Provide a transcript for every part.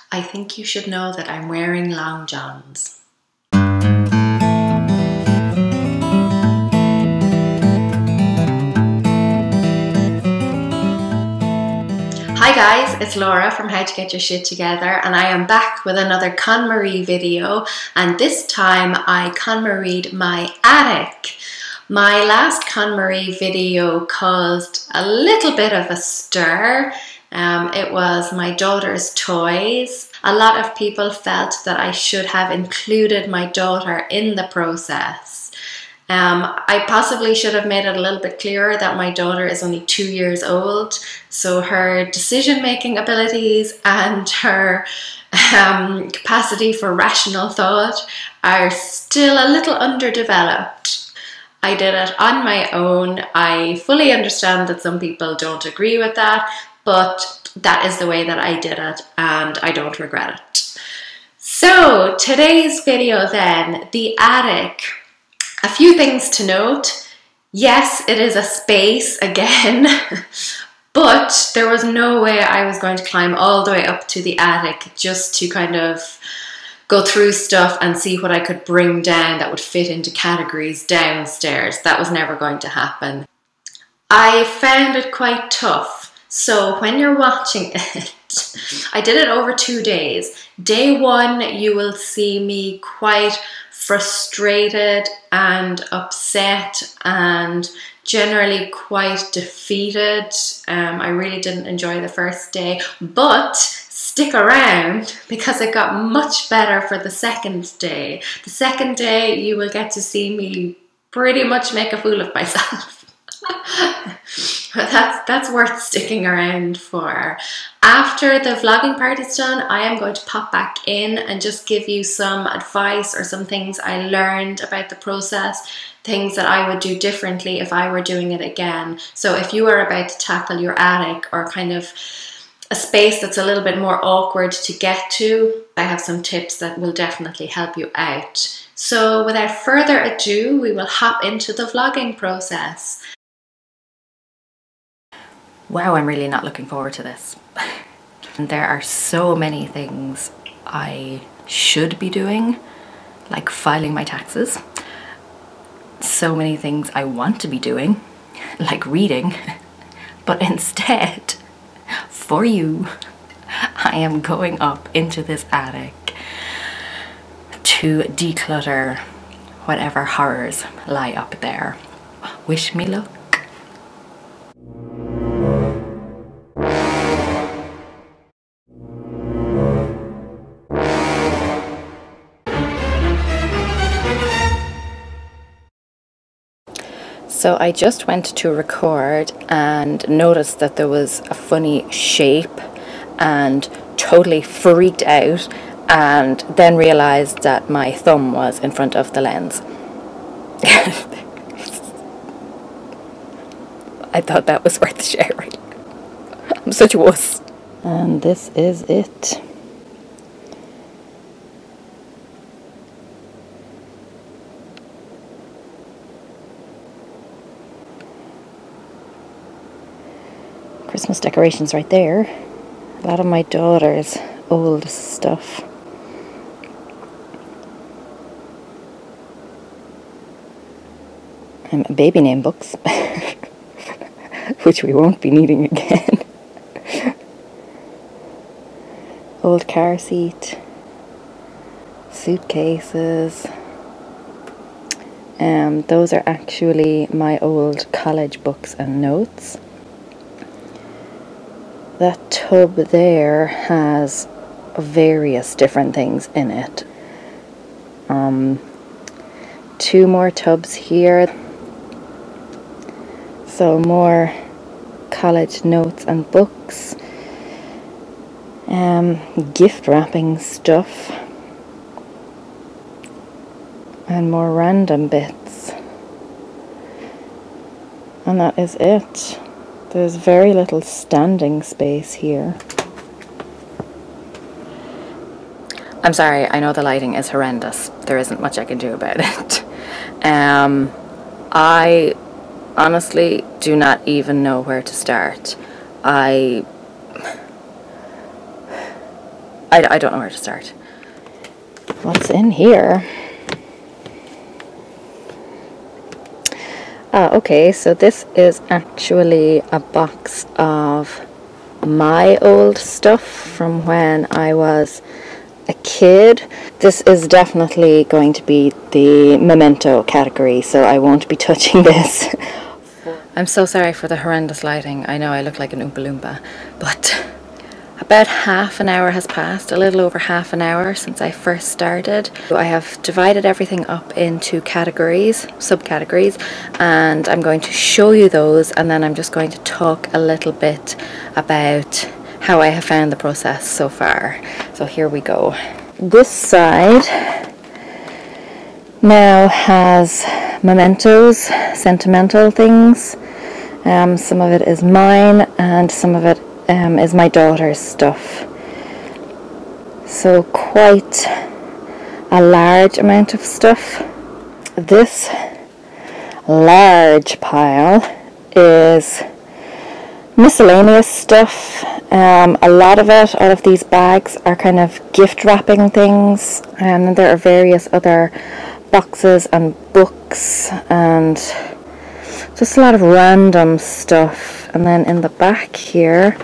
I think you should know that I'm wearing long johns. Hi guys, it's Laura from How to Get Your Shit Together, and I am back with another KonMari video, and this time I KonMari'd my attic. My last KonMari video caused a little bit of a stir. It was my daughter's toys. A lot of people felt that I should have included my daughter in the process. I possibly should have made it a little bit clearer that my daughter is only 2 years old, so her decision-making abilities and her capacity for rational thought are still a little underdeveloped. I did it on my own. I fully understand that some people don't agree with that, but that is the way that I did it and I don't regret it. So today's video then, the attic. A few things to note. Yes, it is a space again, but there was no way I was going to climb all the way up to the attic just to kind of go through stuff and see what I could bring down that would fit into categories downstairs. That was never going to happen. I found it quite tough. So when you're watching it, I did it over 2 days. Day one, you will see me quite frustrated and upset and generally quite defeated. I really didn't enjoy the first day, but stick around because it got much better for the second day. The second day you will get to see me pretty much make a fool of myself. That's worth sticking around for. After the vlogging part is done, I am going to pop back in and just give you some advice or some things I learned about the process, things that I would do differently if I were doing it again. So if you are about to tackle your attic or kind of a space that's a little bit more awkward to get to, I have some tips that will definitely help you out. So without further ado, we will hop into the vlogging process. Wow, I'm really not looking forward to this. There are so many things I should be doing, like filing my taxes. So many things I want to be doing, like reading. But instead, for you, I am going up into this attic to declutter whatever horrors lie up there. Wish me luck. So I just went to record and noticed that there was a funny shape and totally freaked out, and then realized that my thumb was in front of the lens. I thought that was worth sharing. I'm such a wuss. And this is it. Christmas decorations right there. A lot of my daughter's old stuff. Baby name books, which we won't be needing again. Old car seat, suitcases. Those are actually my old college books and notes. That tub there has various different things in it. 2 more tubs here. So more college notes and books. Gift wrapping stuff. And more random bits. And that is it. There's very little standing space here. I'm sorry, I know the lighting is horrendous. There isn't much I can do about it. I honestly do not even know where to start. I don't know where to start. What's in here? Okay, so this is actually a box of my old stuff from when I was a kid. This is definitely going to be the memento category, so I won't be touching this. I'm so sorry for the horrendous lighting. I know I look like an Oompa Loompa, but about half an hour has passed, a little over half an hour since I first started. I have divided everything up into categories, subcategories, and I'm going to show you those, and then I'm just going to talk a little bit about how I have found the process so far. So here we go. This side now has mementos, sentimental things. Some of it is mine and some of it is my daughter's stuff. So quite a large amount of stuff. This large pile is miscellaneous stuff. A lot of it, all of these bags are kind of gift wrapping things, and there are various other boxes and books and just a lot of random stuff. And then in the back here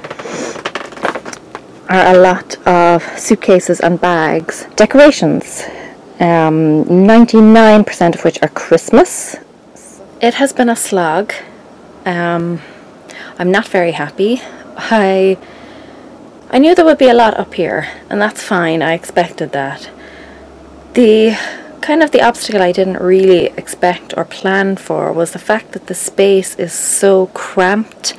are a lot of suitcases and bags, decorations, 99% of which are Christmas. It has been a slog. I'm not very happy. I knew there would be a lot up here, and that's fine. I expected that. The obstacle I didn't really expect or plan for was the fact that the space is so cramped.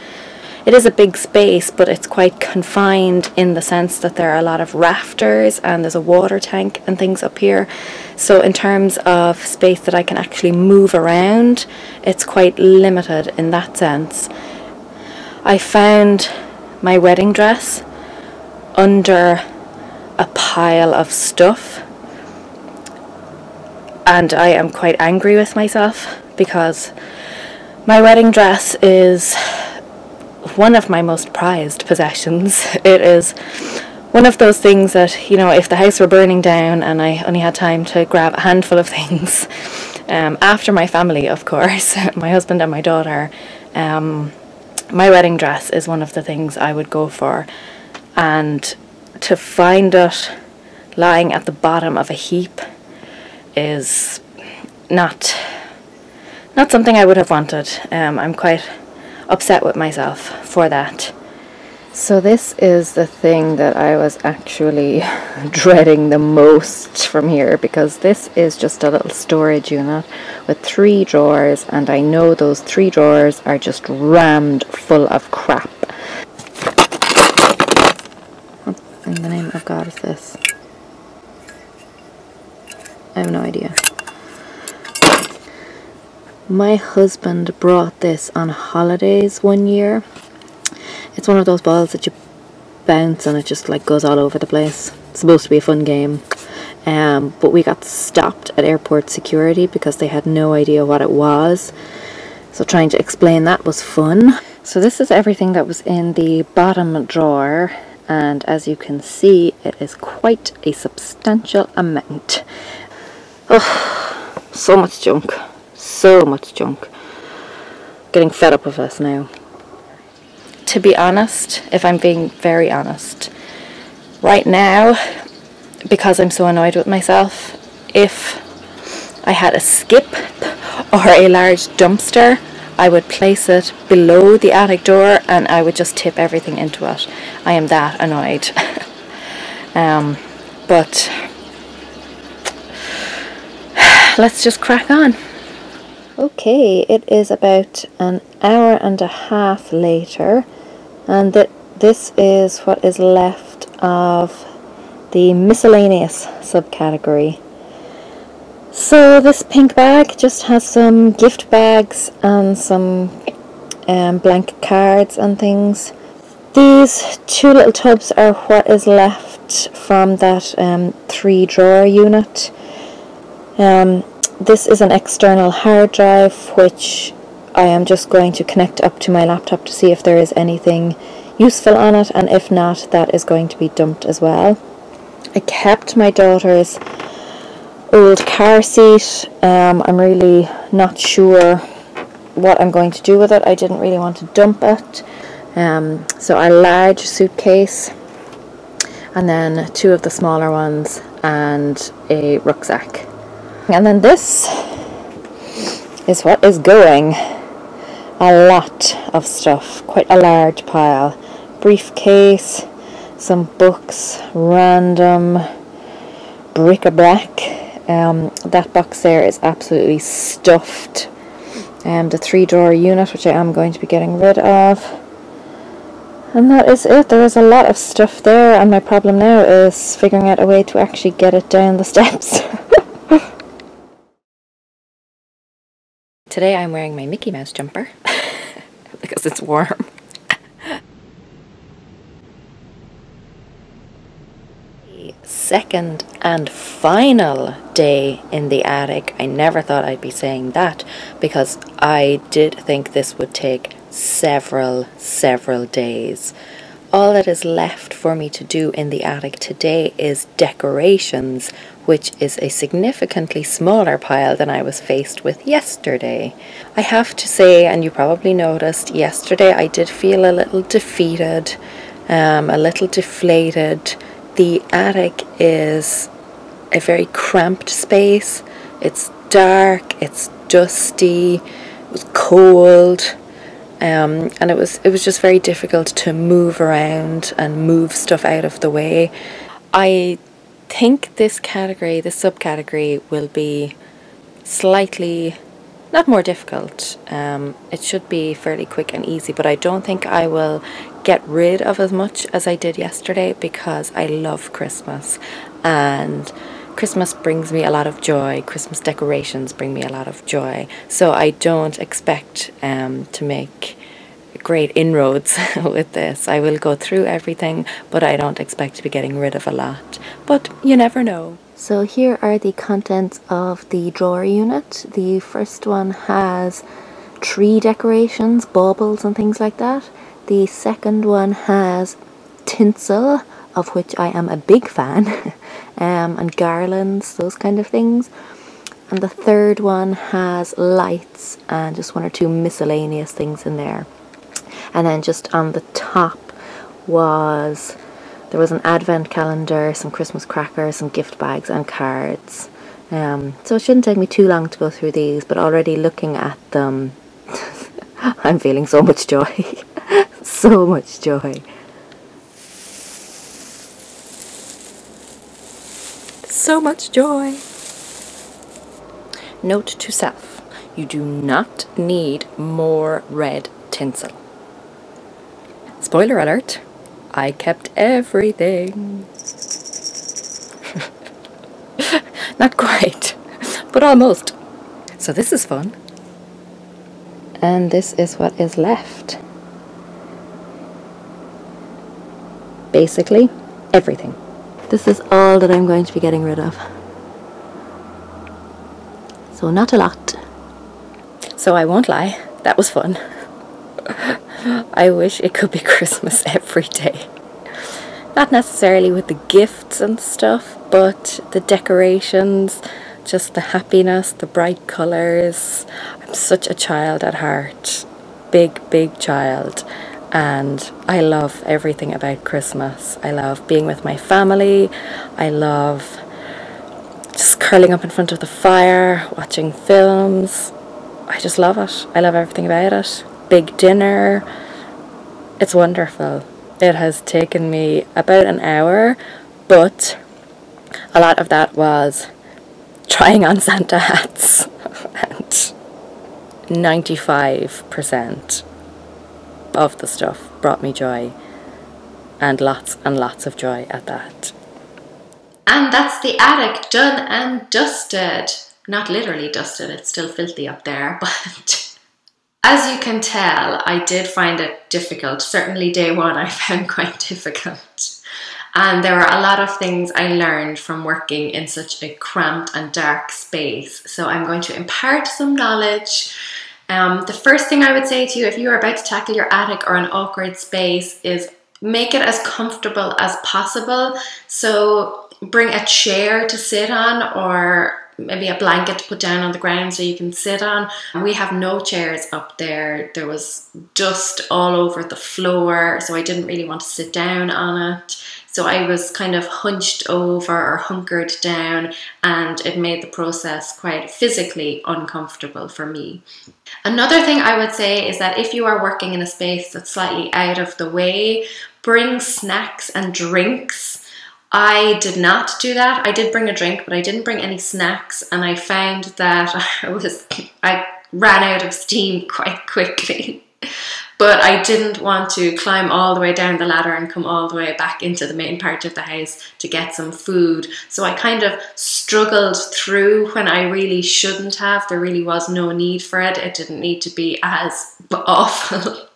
It is a big space, but it's quite confined in the sense that there are a lot of rafters and there's a water tank and things up here. So in terms of space that I can actually move around, it's quite limited in that sense. I found my wedding dress under a pile of stuff, and I am quite angry with myself because my wedding dress is one of my most prized possessions. It is one of those things that, you know, if the house were burning down and I only had time to grab a handful of things, after my family, of course, my husband and my daughter, my wedding dress is one of the things I would go for. And to find it lying at the bottom of a heap is not something I would have wanted. I'm quite upset with myself for that. So this is the thing that I was actually dreading the most from here, because this is just a little storage unit with 3 drawers, and I know those 3 drawers are just rammed full of crap. What in the name of God is this? I have no idea. My husband brought this on holidays one year. It's one of those balls that you bounce and it just like goes all over the place. It's supposed to be a fun game. But we got stopped at airport security because they had no idea what it was. So trying to explain that was fun. So this is everything that was in the bottom drawer. And as you can see, it is quite a substantial amount. Oh, so much junk. So much junk. Getting fed up with this now. To be honest, if I'm being very honest, right now, because I'm so annoyed with myself, if I had a skip or a large dumpster, I would place it below the attic door and I would just tip everything into it. I am that annoyed. But let's just crack on. Okay, it is about an hour and a half later, and this is what is left of the miscellaneous subcategory. So this pink bag just has some gift bags and some blank cards and things. These 2 little tubs are what is left from that 3 drawer unit. This is an external hard drive which I am just going to connect up to my laptop to see if there is anything useful on it, and if not, that is going to be dumped as well. I kept my daughter's old car seat. I'm really not sure what I'm going to do with it. I didn't really want to dump it. So a large suitcase, and then 2 of the smaller ones, and a rucksack. And then this is what is going. A lot of stuff, quite a large pile. Briefcase, some books, random bric-a-brac. That box there is absolutely stuffed. The 3-drawer unit, which I am going to be getting rid of. And that is it. There is a lot of stuff there, and my problem now is figuring out a way to actually get it down the steps. Today I'm wearing my Mickey Mouse jumper because it's warm. The second and final day in the attic. I never thought I'd be saying that, because I did think this would take several days. All that is left for me to do in the attic today is decorations, which is a significantly smaller pile than I was faced with yesterday. I have to say, and you probably noticed, yesterday I did feel a little defeated, a little deflated. The attic is a very cramped space. It's dark, it's dusty, it was cold. And it was just very difficult to move around and move stuff out of the way. I think this subcategory will be slightly, not more difficult. It should be fairly quick and easy, but I don't think I will get rid of as much as I did yesterday, because I love Christmas, and Christmas brings me a lot of joy. Christmas decorations bring me a lot of joy. So I don't expect to make great inroads with this. I will go through everything, but I don't expect to be getting rid of a lot. But you never know. So here are the contents of the drawer unit. The first one has tree decorations, baubles and things like that. The second one has tinsel, of which I am a big fan, and garlands, those kind of things. And the third one has lights and just 1 or 2 miscellaneous things in there. And then just on the top there was an advent calendar, some Christmas crackers, some gift bags and cards. So it shouldn't take me too long to go through these, but already looking at them, I'm feeling so much joy. So much joy. So much joy. Note to self: you do not need more red tinsel. Spoiler alert, I kept everything. Not quite, but almost. So this is fun. And this is what is left. Basically, everything. This is all that I'm going to be getting rid of. So not a lot. So I won't lie, that was fun. I wish it could be Christmas every day. Not necessarily with the gifts and stuff, but the decorations, just the happiness, the bright colours. I'm such a child at heart. Big child. And I love everything about Christmas. I love being with my family. I love just curling up in front of the fire, watching films. I just love it. I love everything about it. Big dinner. It's wonderful. It has taken me about an hour, but a lot of that was trying on Santa hats, and 95% of the stuff brought me joy, and lots of joy at that. And that's the attic done and dusted. Not literally dusted, it's still filthy up there, but as you can tell, I did find it difficult. Certainly day one I found quite difficult. And there were a lot of things I learned from working in such a cramped and dark space. So I'm going to impart some knowledge. The first thing I would say to you, if you are about to tackle your attic or an awkward space, is make it as comfortable as possible. So bring a chair to sit on, or maybe a blanket to put down on the ground so you can sit on. We have no chairs up there. There was dust all over the floor, so I didn't really want to sit down on it. So I was kind of hunched over or hunkered down, and it made the process quite physically uncomfortable for me. Another thing I would say is that if you are working in a space that's slightly out of the way, bring snacks and drinks. I did not do that. I did bring a drink, but I didn't bring any snacks, and I found that I ran out of steam quite quickly. But I didn't want to climb all the way down the ladder and come all the way back into the main part of the house to get some food. So I kind of struggled through when I really shouldn't have. There really was no need for it. It didn't need to be as awful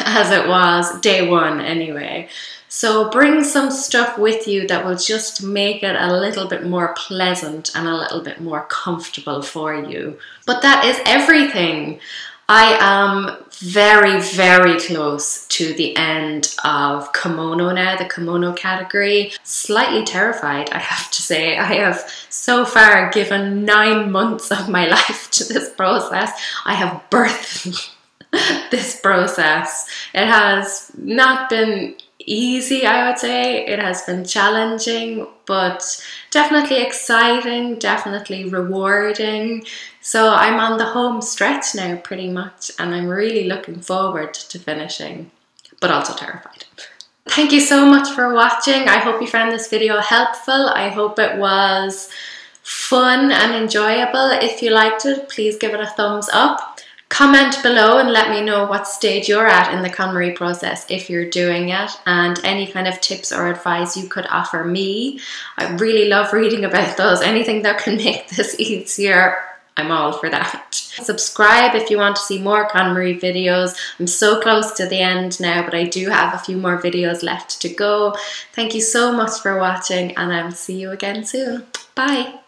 as it was day one anyway. So bring some stuff with you that will just make it a little bit more pleasant and a little bit more comfortable for you. But that is everything. I am very, very close to the end of Komono now, the Komono category. Slightly terrified, I have to say. I have so far given 9 months of my life to this process. I have birthed this process. It has not been easy, I would say. It has been challenging, but definitely exciting, definitely rewarding. So I'm on the home stretch now pretty much, and I'm really looking forward to finishing, but also terrified. Thank you so much for watching. I hope you found this video helpful. I hope it was fun and enjoyable. If you liked it, please give it a thumbs up. Comment below and let me know what stage you're at in the KonMari process if you're doing it, and any kind of tips or advice you could offer me. I really love reading about those. Anything that can make this easier, I'm all for that. Subscribe if you want to see more KonMari videos. I'm so close to the end now, but I do have a few more videos left to go. Thank you so much for watching, and I'll see you again soon. Bye.